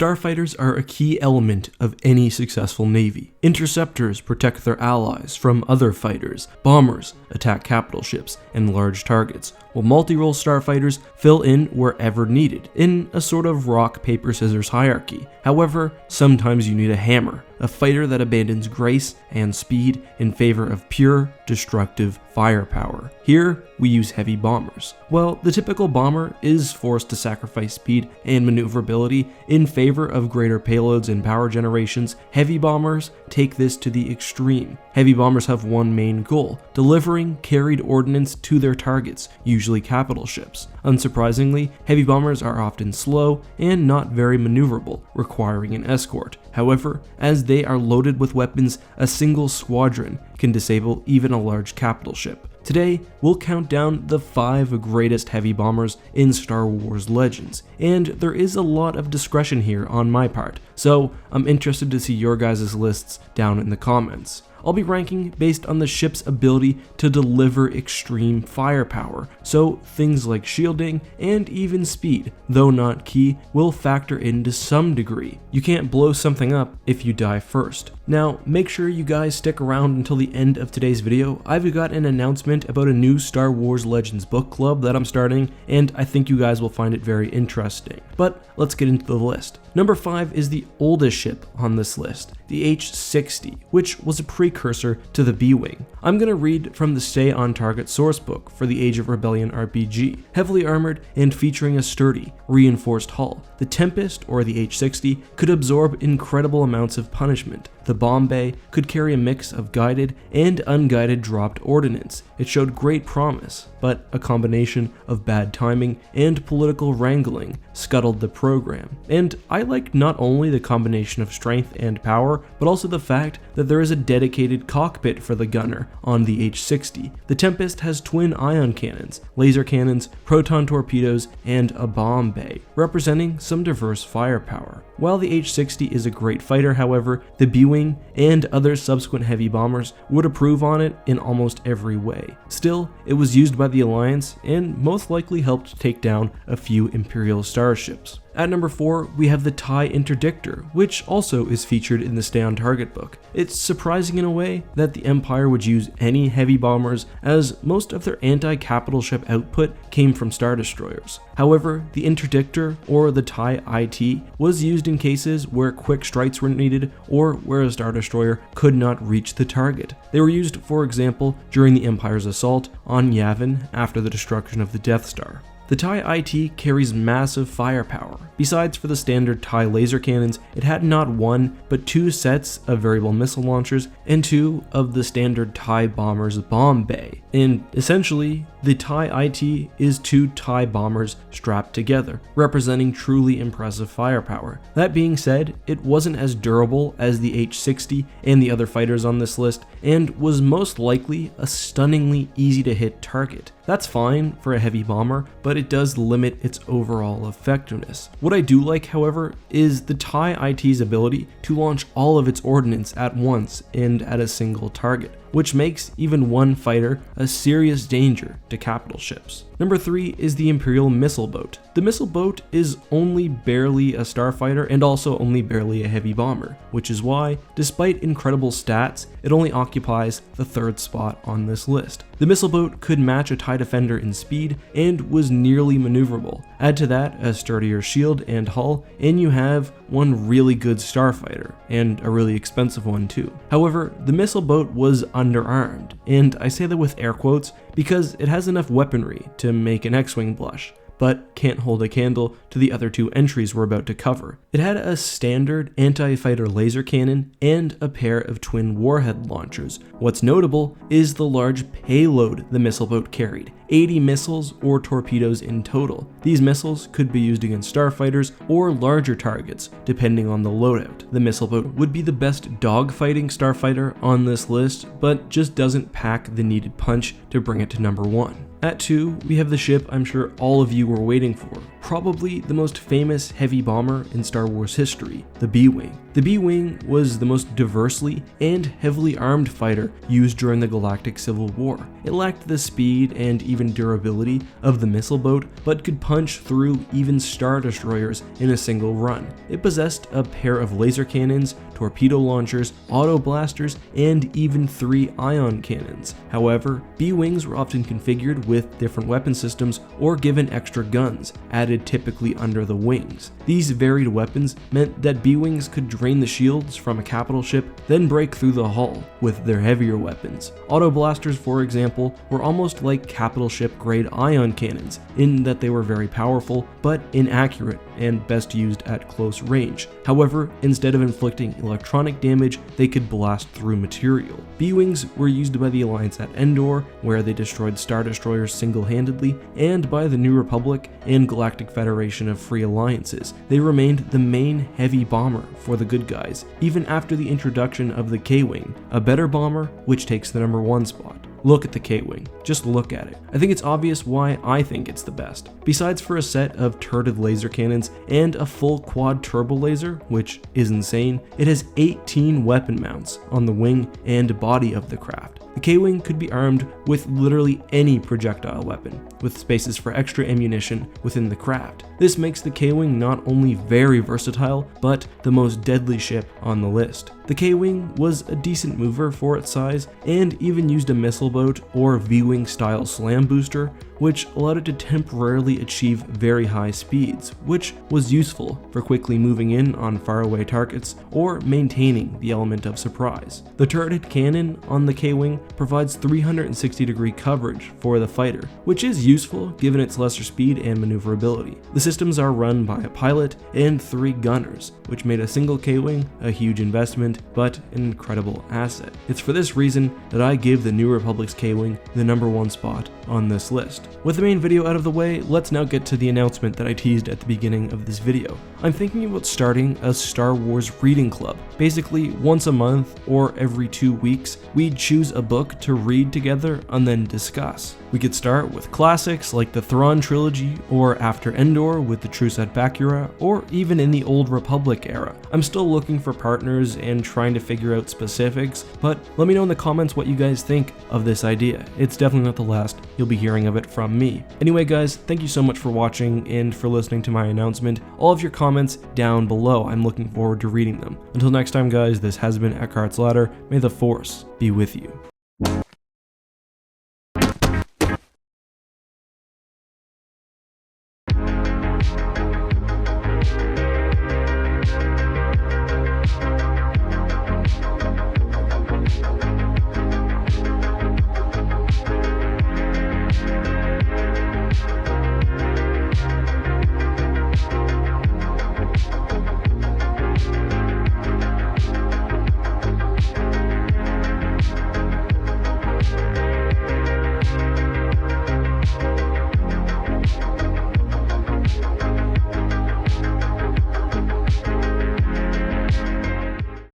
Starfighters are a key element of any successful navy. Interceptors protect their allies from other fighters, bombers attack capital ships and large targets, while multi-role starfighters fill in wherever needed, in a sort of rock, paper, scissors hierarchy. However, sometimes you need a hammer, a fighter that abandons grace and speed in favor of pure, destructive firepower. Here, we use heavy bombers. Well, the typical bomber is forced to sacrifice speed and maneuverability in favor of greater payloads and power generations. Heavy bombers take this to the extreme. Heavy bombers have one main goal: delivering carried ordnance to their targets, usually capital ships. Unsurprisingly, heavy bombers are often slow and not very maneuverable, requiring an escort. However, as they are loaded with weapons, a single squadron can disable even a large capital ship. Today, we'll count down the 5 greatest heavy bombers in Star Wars Legends, and there is a lot of discretion here on my part, so I'm interested to see your guys' lists down in the comments. I'll be ranking based on the ship's ability to deliver extreme firepower, so things like shielding and even speed, though not key, will factor in to some degree. You can't blow something up if you die first. Now, make sure you guys stick around until the end of today's video. I've got an announcement about a new Star Wars Legends book club that I'm starting, and I think you guys will find it very interesting. But let's get into the list. Number 5 is the oldest ship on this list, the H-60, which was a precursor to the B-Wing. I'm going to read from the Stay on Target sourcebook for the Age of Rebellion RPG. Heavily armored and featuring a sturdy, reinforced hull, the Tempest, or the H-60, could absorb incredible amounts of punishment. The bomb bay could carry a mix of guided and unguided dropped ordnance. It showed great promise, but a combination of bad timing and political wrangling scuttled the program. And I like not only the combination of strength and power, but also the fact that there is a dedicated cockpit for the gunner on the H-60. The Tempest has twin ion cannons, laser cannons, proton torpedoes, and a bomb bay, representing some diverse firepower. While the H-60 is a great fighter, however, the B-Wing and other subsequent heavy bombers would improve on it in almost every way. Still, it was used by the Alliance and most likely helped take down a few Imperial starships. At number 4, we have the Thai Interdictor, which also is featured in the Stay on Target book. It's surprising in a way that the Empire would use any heavy bombers, as most of their anti-capital ship output came from Star Destroyers. However, the Interdictor, or the Thai IT, was used in cases where quick strikes were needed or where a Star Destroyer could not reach the target. They were used, for example, during the Empire's assault on Yavin after the destruction of the Death Star. The Thai IT carries massive firepower. Besides for the standard Thai laser cannons, it had not 1, but 2 sets of variable missile launchers and 2 of the standard Thai bombers' bomb bay. And essentially, the Thai IT is 2 Thai bombers strapped together, representing truly impressive firepower. That being said, it wasn't as durable as the H-60 and the other fighters on this list, and was most likely a stunningly easy to hit target. That's fine for a heavy bomber, but it does limit its overall effectiveness. What I do like, however, is the Thai IT's ability to launch all of its ordnance at once and at a single target, which makes even one fighter a serious danger to capital ships. Number 3 is the Imperial missile boat. The missile boat is only barely a starfighter and also only barely a heavy bomber, which is why, despite incredible stats, it only occupies the 3rd spot on this list. The missile boat could match a TIE Defender in speed and was nearly maneuverable. Add to that a sturdier shield and hull, and you have one really good starfighter, and a really expensive one too. However, the missile boat was underarmed, and I say that with air quotes because it has enough weaponry to make an X-Wing blush, but can't hold a candle to the other 2 entries we're about to cover. It had a standard anti-fighter laser cannon and a pair of twin warhead launchers. What's notable is the large payload the missile boat carried, 80 missiles or torpedoes in total. These missiles could be used against starfighters or larger targets, depending on the loadout. The missile boat would be the best dogfighting starfighter on this list, but just doesn't pack the needed punch to bring it to number 1. At 2, we have the ship I'm sure all of you were waiting for, probably the most famous heavy bomber in Star Wars history, the B-Wing. The B-Wing was the most diversely and heavily armed fighter used during the Galactic Civil War. It lacked the speed and even durability of the missile boat, but could punch through even Star Destroyers in a single run. It possessed a pair of laser cannons, torpedo launchers, auto blasters, and even 3 ion cannons. However, B-Wings were often configured with different weapon systems or given extra guns, added typically under the wings. These varied weapons meant that B-Wings could drain the shields from a capital ship, then break through the hull with their heavier weapons. Auto blasters, for example, were almost like capital ship grade ion cannons in that they were very powerful but inaccurate and best used at close range. However, instead of inflicting electronic damage, they could blast through material. B-Wings were used by the Alliance at Endor, where they destroyed Star Destroyers single-handedly, and by the New Republic and Galactic Federation of Free Alliances. They remained the main heavy bomber for the good guys, even after the introduction of the K-Wing, a better bomber which takes the number 1 spot. Look at the K-Wing. Just look at it. I think it's obvious why I think it's the best. Besides for a set of turreted laser cannons and a full quad turbo laser, which is insane, it has 18 weapon mounts on the wing and body of the craft. The K-Wing could be armed with literally any projectile weapon, with spaces for extra ammunition within the craft. This makes the K-Wing not only very versatile, but the most deadly ship on the list. The K-Wing was a decent mover for its size, and even used a missile boat or V-Wing style slam booster, which allowed it to temporarily achieve very high speeds, which was useful for quickly moving in on faraway targets or maintaining the element of surprise. The turreted cannon on the K-Wing provides 360-degree coverage for the fighter, which is useful given its lesser speed and maneuverability. The systems are run by a pilot and 3 gunners, which made a single K-Wing a huge investment, but an incredible asset. It's for this reason that I give the New Republic's K-Wing the number 1 spot on this list. With the main video out of the way, let's now get to the announcement that I teased at the beginning of this video. I'm thinking about starting a Star Wars reading club. Basically, once a month or every 2 weeks, we'd choose a book to read together and then discuss. We could start with classics like the Thrawn trilogy, or after Endor with the Truce at Bakura, or even in the Old Republic era. I'm still looking for partners and trying to figure out specifics, but let me know in the comments what you guys think of this idea. It's definitely not the last you'll be hearing of it from me. Anyway guys, thank you so much for watching and for listening to my announcement. All of your comments down below, I'm looking forward to reading them. Until next time guys, this has been EckhartsLadder. May the Force be with you.